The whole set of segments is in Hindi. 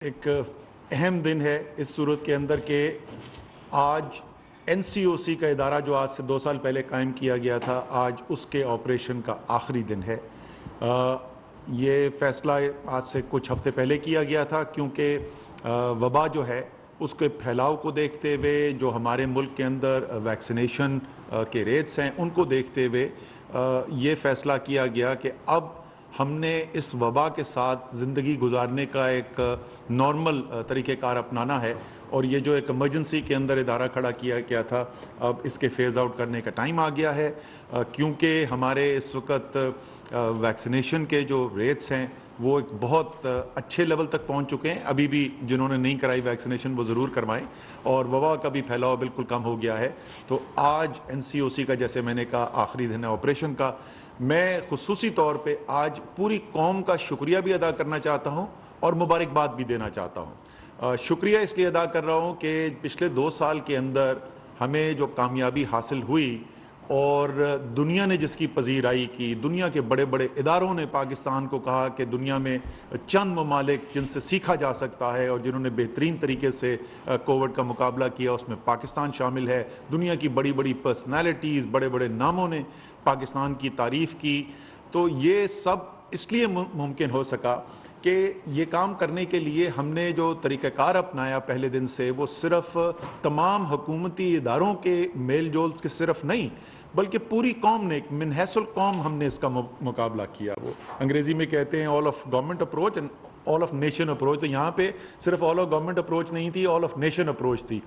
एक अहम दिन है इस सूरत के अंदर के आज एनसीओसी का इदारा जो आज से 2 साल पहले कायम किया गया था, आज उसके ऑपरेशन का आखिरी दिन है। ये फ़ैसला आज से कुछ हफ्ते पहले किया गया था क्योंकि वबा जो है उसके फैलाव को देखते हुए, जो हमारे मुल्क के अंदर वैक्सीनेशन के रेट्स हैं उनको देखते हुए ये फ़ैसला किया गया कि अब हमने इस वबा के साथ ज़िंदगी गुजारने का एक नॉर्मल तरीक़ेकार अपनाना है और ये जो एक इमरजेंसी के अंदर इदारा खड़ा किया गया था, अब इसके फ़ेज़ आउट करने का टाइम आ गया है। क्योंकि हमारे इस वक्त वैक्सीनेशन के जो रेट्स हैं वो एक बहुत अच्छे लेवल तक पहुंच चुके हैं। अभी भी जिन्होंने नहीं कराई वैक्सीनेशन वो ज़रूर करवाएं और वबा का भी फैलाव बिल्कुल कम हो गया है। तो आज एनसीओसी का, जैसे मैंने कहा, आखिरी दिन है ऑपरेशन का। मैं खुसूसी तौर पे आज पूरी कौम का शुक्रिया भी अदा करना चाहता हूँ और मुबारकबाद भी देना चाहता हूँ। शुक्रिया इसलिए अदा कर रहा हूँ कि पिछले 2 साल के अंदर हमें जो कामयाबी हासिल हुई और दुनिया ने जिसकी पजीराई की, दुनिया के बड़े बड़े इदारों ने पाकिस्तान को कहा कि दुनिया में चंद ममालिक जिनसे सीखा जा सकता है और जिन्होंने बेहतरीन तरीके से कोविड का मुकाबला किया, उसमें पाकिस्तान शामिल है। दुनिया की बड़ी बड़ी पर्सनैलिटीज़, बड़े बड़े नामों ने पाकिस्तान की तारीफ़ की। तो ये सब इसलिए मुमकिन हो सका कि ये काम करने के लिए हमने जो तरीक़ाकार अपनाया पहले दिन से, वो सिर्फ़ तमाम हुकूमती इदारों के मेल जोल के सिर्फ नहीं, बल्कि पूरी कौम ने, एक मिनहसुल कौम हमने इसका मुकाबला किया। वो अंग्रेज़ी में कहते हैं all of government approach and all of nation approach. तो यहाँ पे सिर्फ ऑल ऑफ गवर्नमेंट अप्रोच नहीं थी, ऑल ऑफ नेशन अप्रोच थी।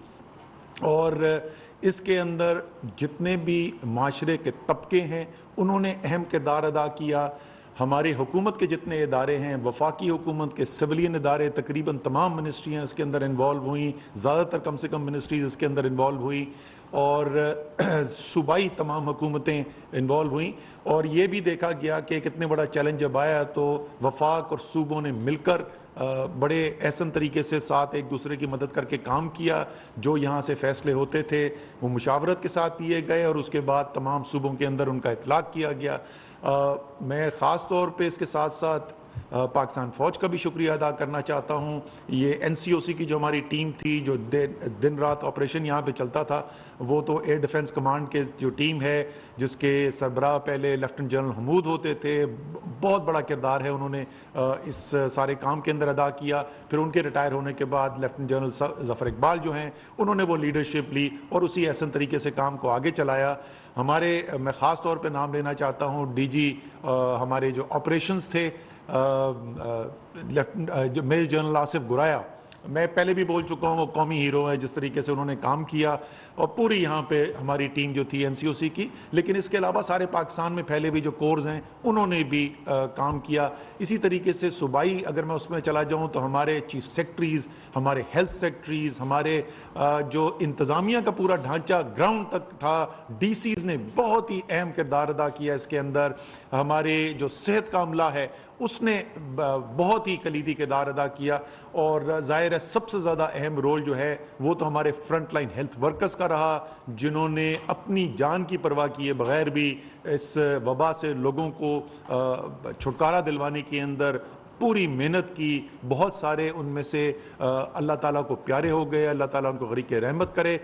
और इसके अंदर जितने भी माशरे के तबके हैं उन्होंने अहम किरदार अदा किया। हमारी हुकूमत के जितने इदारे हैं, वफाकी हुकूमत के सिविलियन इदारे, तकरीबन तमाम मिनिस्ट्रियाँ इसके अंदर इन्वॉल्व हुई, ज़्यादातर कम से कम मिनिस्ट्रीज़ इसके अंदर इन्वॉल्व हुई और सूबाई तमाम हुकूमतें इन्वॉल्व हुई। और ये भी देखा गया कि कितने बड़ा चैलेंज जब आया तो वफाक और सूबों ने मिलकर बड़े एहसन तरीके से साथ एक दूसरे की मदद करके काम किया। जो यहाँ से फ़ैसले होते थे वो मुशावरत के साथ लिए गए और उसके बाद तमाम सूबों के अंदर उनका इतलाक़ किया गया। मैं ख़ास तौर पे इसके साथ साथ पाकिस्तान फ़ौज का भी शुक्रिया अदा करना चाहता हूँ। ये एनसीओसी की जो हमारी टीम थी, जो दिन रात ऑपरेशन यहाँ पे चलता था, वो तो एयर डिफेंस कमांड के जो टीम है जिसके सरबराह पहले लेफ्टिनेंट जनरल हमूद होते थे, बहुत बड़ा किरदार है उन्होंने इस सारे काम के अंदर अदा किया। फिर उनके रिटायर होने के बाद लेफ्टिनेंट जनरल ज़फ़र इकबाल जो हैं उन्होंने वो लीडरशिप ली और उसी ऐसा तरीके से काम को आगे चलाया। मैं ख़ास तौर पे नाम लेना चाहता हूँ डीजी हमारे जो ऑपरेशंस थे, जो मेजर जनरल आसिफ गुराया, मैं पहले भी बोल चुका हूँ, वो कौमी हीरो है जिस तरीके से उन्होंने काम किया और पूरी यहाँ पे हमारी टीम जो थी एनसीओसी की। लेकिन इसके अलावा सारे पाकिस्तान में फैले भी जो कोर्स हैं उन्होंने भी काम किया। इसी तरीके से सूबाई अगर मैं उसमें चला जाऊँ तो हमारे चीफ सेक्रेटरीज़, हमारे हेल्थ सेक्रेटरीज़, हमारे जो इंतज़ामिया का पूरा ढांचा ग्राउंड तक था, डीसीज़ ने बहुत ही अहम किरदार अदा किया इसके अंदर। हमारे जो सेहत का अमला है उसने बहुत ही कलीदी किरदार अदा किया और ज़ाहिर है सबसे ज़्यादा अहम रोल जो है वो तो हमारे फ्रंट लाइन हेल्थ वर्कर्स का रहा, जिन्होंने अपनी जान की परवाह किए बगैर भी इस वबा से लोगों को छुटकारा दिलवाने के अंदर पूरी मेहनत की। बहुत सारे उनमें से अल्लाह ताला को प्यारे हो गए, अल्लाह ताला उनको गरीक़ रहमत करे।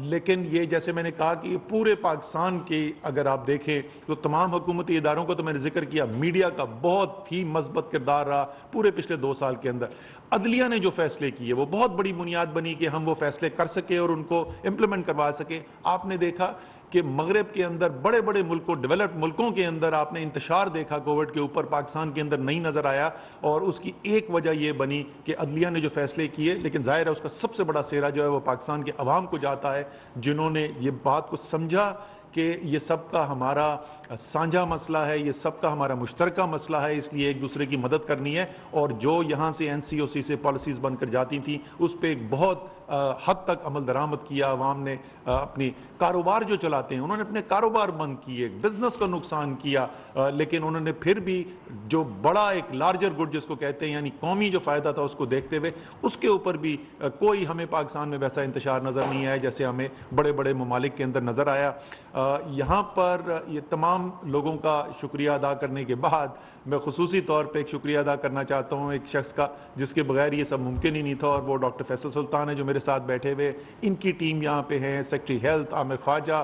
लेकिन ये जैसे मैंने कहा कि पूरे पाकिस्तान के अगर आप देखें तो तमाम हुकूमती इदारों को तो मैंने जिक्र किया, मीडिया का बहुत ही मस्बत किरदार रहा पूरे पिछले 2 साल के अंदर। अदलिया ने जो फ़ैसले किए वो बहुत बड़ी बुनियाद बनी कि हम वो फ़ैसले कर सके और उनको इम्प्लीमेंट करवा सके। आपने देखा कि मगरब के अंदर बड़े बड़े मुल्कों, डेवलप्ड मुल्कों के अंदर आपने इंतशार देखा कोविड के ऊपर, पाकिस्तान के अंदर नहीं नज़र आया। और उसकी एक वजह यह बनी कि अदलिया ने जो फैसले किए, लेकिन जाहिर है उसका सबसे बड़ा सेहरा जो है वो पाकिस्तान के अवाम को जाता है, जिन्होंने ये बात को समझा कि ये सब का हमारा साझा मसला है, ये सब का हमारा मुश्तरका मसला है, इसलिए एक दूसरे की मदद करनी है। और जो यहाँ से एनसीओसी से पॉलिसीज़ बनकर जाती थी उस पर एक बहुत हद तक अमल दरामद किया। अवाम ने अपनी कारोबार जो चलाते हैं उन्होंने अपने कारोबार बंद किए, बिजनेस को नुकसान किया, लेकिन उन्होंने फिर भी जो बड़ा एक लार्जर गुड जिसको कहते हैं, यानी कौमी जो फ़ायदा था उसको देखते हुए उसके ऊपर भी कोई हमें पाकिस्तान में वैसा इंतशार नज़र नहीं आया जैसे हमें बड़े बड़े ममालिक के अंदर नज़र आया। यहाँ पर ये तमाम लोगों का शुक्रिया अदा करने के बाद मैं खुसूसी तौर पे एक शुक्रिया अदा करना चाहता हूँ एक शख्स का जिसके बगैर ये सब मुमकिन ही नहीं था, और वो डॉक्टर फैसल सुल्तान है जो मेरे साथ बैठे हुए। इनकी टीम यहाँ पे है, सेक्रेटरी हेल्थ आमिर ख्वाजा,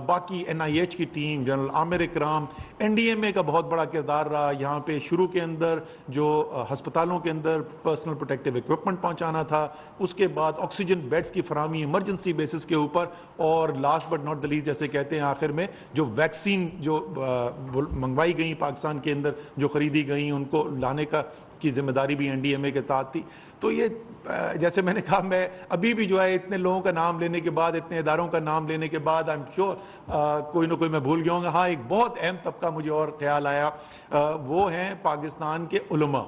बाकी NIH की टीम, जनरल आमिर इकराम, NDMA का बहुत बड़ा किरदार रहा यहाँ पे। शुरू के अंदर जो हस्पतालों के अंदर पर्सनल प्रोटेक्टिव इक्विपमेंट पहुँचाना था, उसके बाद ऑक्सीजन बेड्स की फराहमी इमरजेंसी बेसिस के ऊपर, और last but not the least जैसे कहते हैं आखिर में जो वैक्सीन जो मंगवाई गई पाकिस्तान के अंदर, जो ख़रीदी गई, उनको लाने की जिम्मेदारी भी NDMA के तहत थी। तो ये जैसे मैंने कहा, मैं अभी भी जो है इतने लोगों का नाम लेने के बाद, इतने इदारों का नाम लेने के बाद आई एम श्योर कोई ना कोई मैं भूल गया हूँ। हाँ, एक बहुत अहम तबका मुझे और ख्याल आया, वो हैं पाकिस्तान के उलमा।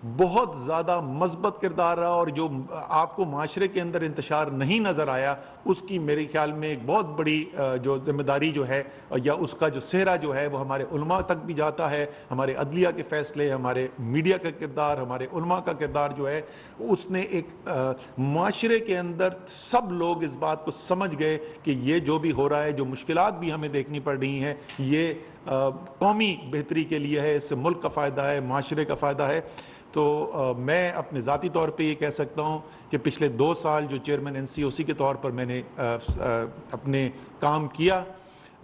बहुत ज़्यादा मस्बत किरदार रहा, और जो आपको माशरे के अंदर इंतशार नहीं नज़र आया, उसकी मेरे ख्याल में एक बहुत बड़ी जो जिम्मेदारी जो है, या उसका जो सेहरा जो है, वो हमारे उलमा तक भी जाता है। हमारे अदलिया के फ़ैसले, हमारे मीडिया का किरदार, हमारे उलमा का किरदार जो है, उसने एक माशरे के अंदर सब लोग इस बात को समझ गए कि ये जो भी हो रहा है, जो मुश्किलात भी हमें देखनी पड़ रही हैं, ये कौमी बेहतरी के लिए है, इससे मुल्क का फ़ायदा है, माशरे का फ़ायदा है। तो मैं अपने ज़ाती तौर पे ये कह सकता हूँ कि पिछले 2 साल जो चेयरमैन NCOC के तौर पर मैंने अपने काम किया,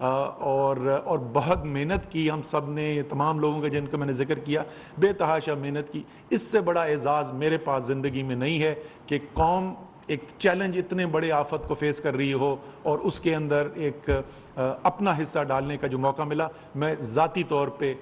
और बहुत मेहनत की हम सब ने, तमाम लोगों का जिनका मैंने जिक्र किया, बेतहाशा मेहनत की। इससे बड़ा एजाज़ मेरे पास ज़िंदगी में नहीं है कि कौम एक चैलेंज इतने बड़े आफत को फेस कर रही हो और उसके अंदर एक अपना हिस्सा डालने का जो मौका मिला, मैं ज़ाती तौर पे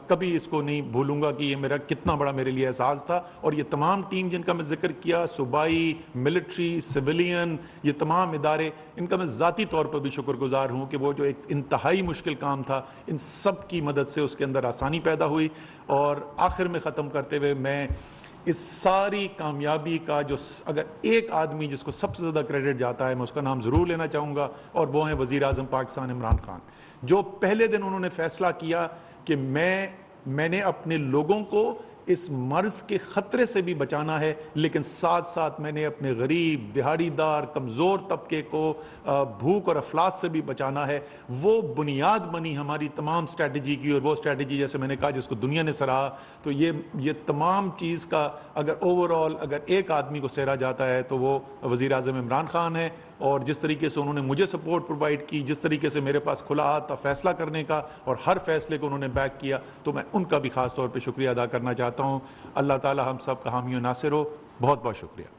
कभी इसको नहीं भूलूंगा कि ये मेरा कितना बड़ा मेरे लिए एहसास था। और ये तमाम टीम जिनका मैं जिक्र किया, सूबाई, मिलिट्री, सिविलियन, ये तमाम इदारे, इनका मैं ज़ाती तौर पर भी शुक्रगुजार हूँ कि वो जो एक इंतहाई मुश्किल काम था, इन सब की मदद से उसके अंदर आसानी पैदा हुई। और आखिर में ख़त्म करते हुए मैं इस सारी कामयाबी का जो अगर एक आदमी जिसको सबसे ज़्यादा क्रेडिट जाता है, मैं उसका नाम ज़रूर लेना चाहूँगा, और वो हैं वज़ीर आज़म पाकिस्तान इमरान खान, जो पहले दिन उन्होंने फ़ैसला किया कि मैंने अपने लोगों को इस मर्ज़ के ख़तरे से भी बचाना है, लेकिन साथ साथ मैंने अपने गरीब, दिहाड़ीदार, कमज़ोर तबके को भूख और अफलास से भी बचाना है। वो बुनियाद बनी हमारी तमाम स्ट्रैटेजी की, और वो स्ट्रैटेजी जैसे मैंने कहा जिसको दुनिया ने सराहा। तो ये तमाम चीज़ का अगर ओवरऑल अगर एक आदमी को सहरा जाता है तो वो वज़ीर आज़म इमरान खान है। और जिस तरीके से उन्होंने मुझे सपोर्ट प्रोवाइड की, जिस तरीके से मेरे पास खुला हाथ था फ़ैसला करने का, और हर फैसले को उन्होंने बैक किया, तो मैं उनका भी ख़ास तौर पे शुक्रिया अदा करना चाहता हूँ। अल्लाह ताला हम सब का हामी और नासिर हो। बहुत बहुत शुक्रिया।